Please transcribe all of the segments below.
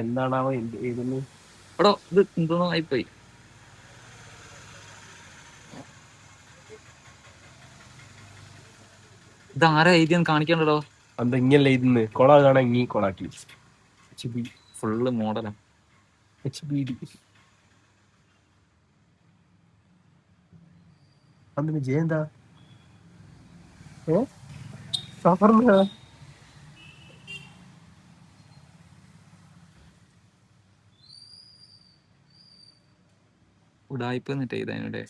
എന്താണാവോ എഴുതുന്നു? എടോ ഇത് എന്തോ ആയിപ്പോയി. ഇത് ആരാ എഴുതിയെന്ന് കാണിക്കണ്ടോ? എന്താ ഇങ്ങല്ലേ എഴുതുന്നത്? കൊള കാണാൻ ഇങ്ങീ കൊളാക്കി ഫുള്ള് മോഡലാ. അതിന് ജയന്താ സഫറിന് ഉടായിപ്പ് എന്നിട്ട് എഴുതാനിടെ.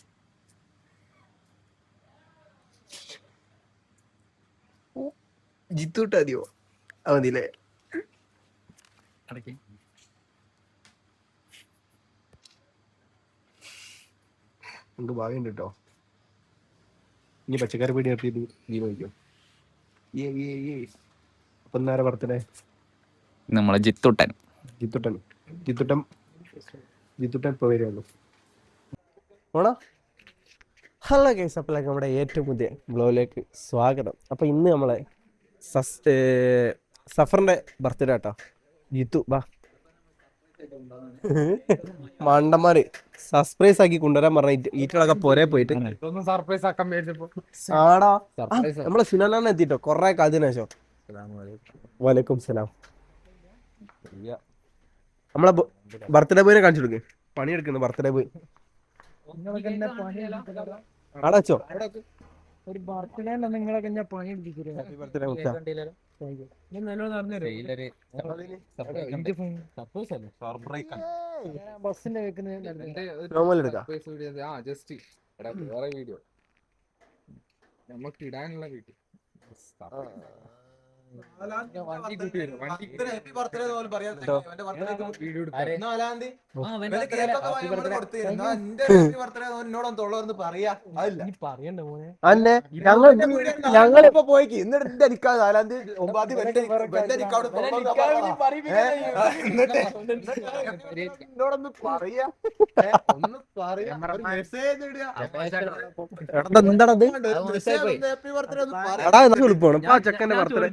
ജിത്തൂട്ടാതിയോ മതിയില്ലേ? അടയ്ക്ക്. നമുക്ക് ഭാവിയുണ്ട് കേട്ടോ. ഇനി പച്ചക്കറി പീടി നിർത്തിയിട്ട് നീ നോക്കിയോ. അപ്പൊ നേരെ ബർത്ത്ഡേ നമ്മളെ ജിത്തുട്ടൻ ഇപ്പൊ വരുള്ളൂ. ഓണോ ഹലോ ഗൈസ്, അപ്പോഴേക്ക് നമ്മുടെ ഏറ്റവും പുതിയ ബ്ലോഗിലേക്ക് സ്വാഗതം. അപ്പൊ ഇന്ന് നമ്മളെ സഫറിന്റെ ബർത്ത്ഡേ കേട്ടോ. ജിത്തു ബാ മണ്ടന്മാര് സർപ്രൈസ് ആക്കി കൊണ്ടുവരാൻ പറഞ്ഞ ഈറ്റകളൊക്കെ പോരെ പോയിട്ട് ആടാ നമ്മളെ സുനാനാണ് എത്തിട്ടോ കൊറേ കാലത്തിന് ശേഷം. വലൈക്കും സലാം. നമ്മളെ ബർത്ത്ഡേ ബോയിനെ കാണിച്ചു കൊടുക്ക്. പണിയെടുക്കുന്നു ബർത്ത്ഡേ ബോയ്. അടച്ചോ ഒരു ബർത്ത്ഡേ നിങ്ങളൊക്കെ ഞാൻ പണി ബസ്സിന്റെ നമുക്ക് ഇടാനുള്ള വീട്ടിൽ ഞങ്ങളിപ്പോ പോയിക്ക് എന്നിട്ട് എനിക്ക് എന്താണത് ചെക്കന്റെ ബർത്ത്ഡേ.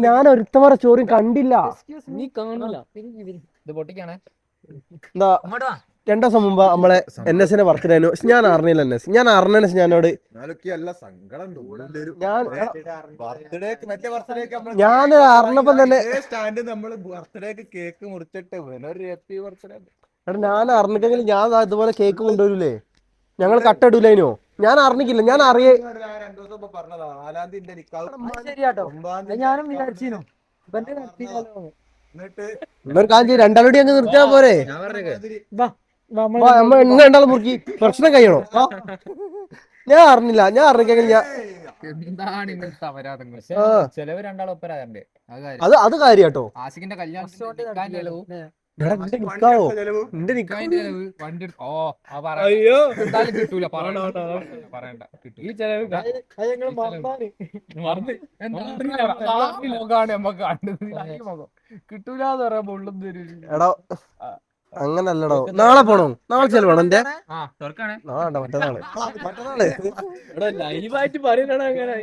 ഞാൻ ഒരുത്തവരെ ചോറും കണ്ടില്ല. നീ കാണൂല ഇത് പൊട്ടിക്കാണേ. എന്താ 2 ദിവസം മുമ്പ് നമ്മളെ NS ബർത്ത്ഡേ ആയിരുന്നു. ഞാൻ അറിഞ്ഞില്ല ഞാൻ അറിഞ്ഞ ഞാനോട് ഞാൻ അറിഞ്ഞപ്പോ തന്നെ കേക്ക് മുറിച്ചിട്ട് ഞാൻ അറിഞ്ഞെങ്കിൽ ഞാൻ ഇതുപോലെ കേക്ക് കൊണ്ടുവരൂലേ. ഞങ്ങൾ കട്ടിടൂലേനോ. ഞാൻ അറിഞ്ഞില്ല. ഞാൻ അറിയേ ഞാനും വിചാരിച്ചിരുന്നു രണ്ടാളോടി അങ്ങ് നിർത്തിയാ പോരെ. നമ്മൾ രണ്ടാളും മുറുക്കി പ്രശ്നം കഴിയണോ? ഞാൻ അറിഞ്ഞില്ല. ഞാൻ അറിഞ്ഞെങ്കിൽ ഞാൻ എന്താണ് ഇങ്ങനത്തെ അപരാധങ്ങൾ. ചെലവ് രണ്ടാളും ഒപ്പരാകണ്ടേ. അത് കാര്യട്ടോ. ആസിക്കിന്റെ കല്യാണത്തിന് കിട്ടൂല പറയണ്ട. ഈ ചെലവ് കിട്ടൂലെന്ന് പറയുമ്പോ ഉള്ളും തരും. എടോ അങ്ങനല്ലടോ. നാളെ പോണോ? നാളെ ചെലവാണോ എന്റെ? മറ്റന്നാള് ലൈവായിട്ട് പറയണ അങ്ങനെ.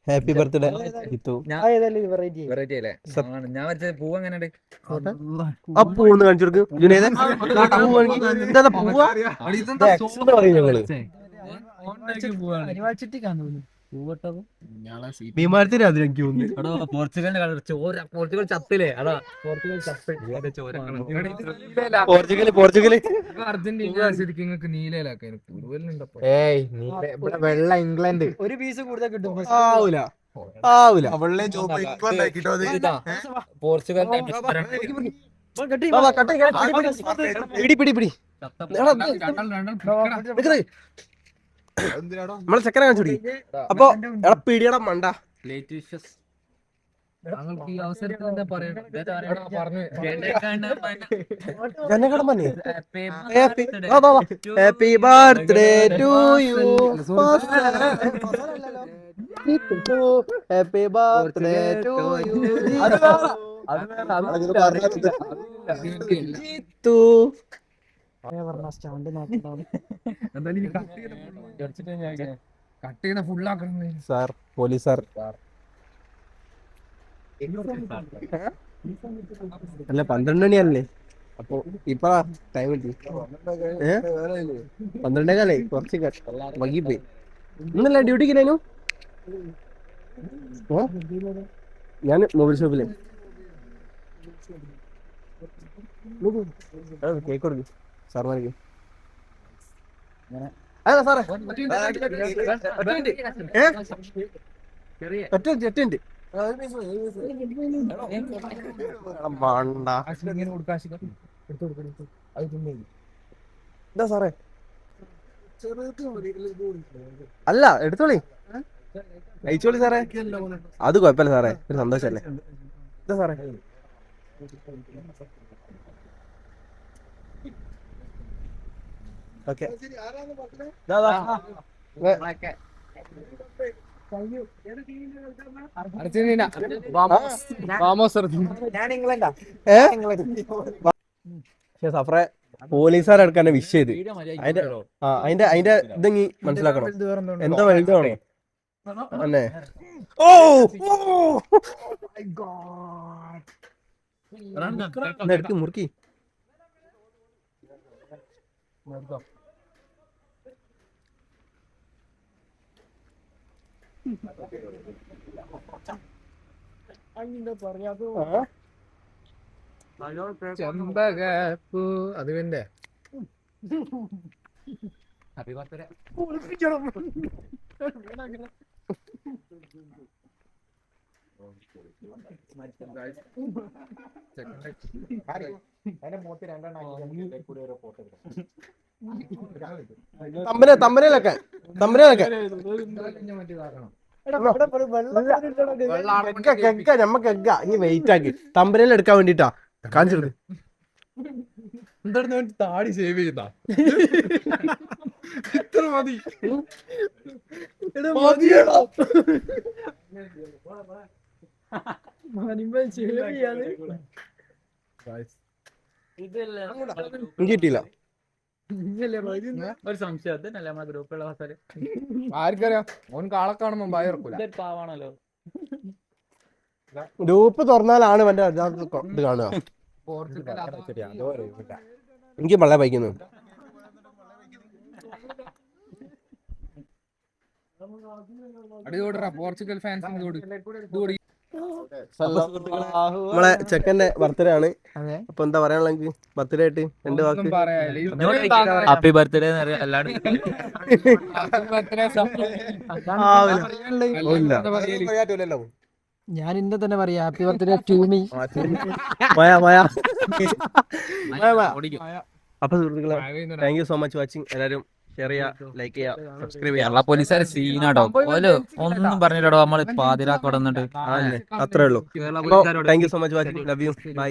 Happy birthday Jithu. വെറൈറ്റി അല്ലേ? ഞാൻ വെച്ച പൂ എങ്ങനെയുണ്ട്? ആ പൂന്ന് കാണിച്ചു കൊടുക്ക്. പോർച്ചുഗൽ ചത്തില്ലേ? അതാ പോർച്ചുഗൽ അർജന്റീന നിങ്ങൾക്ക് നീലയിലാക്കാൻ വെള്ള ഇംഗ്ലണ്ട് ഒരു പീസ് കൂടുതൽ കിട്ടും. പോർച്ചുഗൽ നമ്മളെ ചെക്കനെ കാണിച്ചു. അപ്പൊ പിടിയട മണ്ട താങ്കൾക്ക് ഈ അവസരത്തിൽ എന്താ happy birthday to you. Happy birthday to you. Cut ചെയ്യുന്ന ഫുള്ളാക്കണം സാർ പോലീസ് സാർ അല്ല 12 മണിയല്ലേ അപ്പൊ ഇപ്പൊ ടൈം കിട്ടി 12 കുറച്ച് വൈകിപ്പോയി ഇന്നല്ല ഡ്യൂട്ടിക്കില്ലേനു ഞാൻ മൊബൈൽ ഷോപ്പില് കേക്ക് കൊടുക്കും സാർമാർക്ക് അല്ല സാറേ ഒറ്റ മണ്ട എന്താ സാറേ അല്ല എടുത്തോളി അയച്ചോളി സാറേ അത് കുഴപ്പമില്ല സാറേ ഒരു സന്തോഷല്ലേ എന്താ സാറേ ഓക്കെ സഫറെ പോലീസുകാരെടുക്കാൻ വിഷ് ചെയ്ത് അതിന്റെ ഇതെങ്ങി മനസ്സിലാക്കണം എന്താ വലുതാണോ അന്നെ ഓ എടുക്ക് മുറുക്കി ചെമ്പകപ്പൂ അത് വേണ്ടേ തമ്പനയിലൊക്കെ ഞമ്മക്ക് ഇനി വെയിറ്റ് ആക്കി തമ്പനയിൽ എടുക്കാൻ വേണ്ടിട്ടാ കാണിച്ചെടുക്ക് എന്താണ് താടി സേവ് ചെയ്യുന്ന എത്ര മതി കിട്ടിയില്ല ഒരു സംശയം നമ്മളെ ഗ്രൂപ്പുള്ള ആർക്കറിയാം ഓൻ കാളെ കാണുമ്പോ ഭയർക്കൂല പാവാണല്ലോ ഗ്രൂപ്പ് തുറന്നാലാണ് എന്റെ ഇത് കാണുക എനിക്ക് വളരെ ബൈക്കുന്നു പോർച്ചുഗൽ ഫാൻസ് നമ്മളെ ചെക്കന്റെ ബർത്ത്ഡേ ആണ് അപ്പൊ എന്താ പറയാനുള്ള എനിക്ക് ബർത്ത്ഡേ ആയിട്ട് 2 വാക്ക് ഹാപ്പി ബർത്ത്ഡേ അല്ലാണ്ട് ഞാൻ ഇന്നെ തന്നെ പറയാ ഹാപ്പി ബർത്ത്ഡേ ടു മീ. അപ്പൊ സുഹൃത്തുക്കളെ thank you so much watching. എല്ലാരും ഷെയർ ചെയ്യാ, ലൈക്ക് ചെയ്യാ, സബ്സ്ക്രൈബ് ചെയ്യാ. കേരള പോലീസുകാർ സീനാടോ ഓല് ഒന്നും പറഞ്ഞിട്ടോ നമ്മള് പാതിരാക്ക് കൊടുന്നിട്ട് അത്രേ ഉള്ളൂ. Thank you so much watching. Love you. By.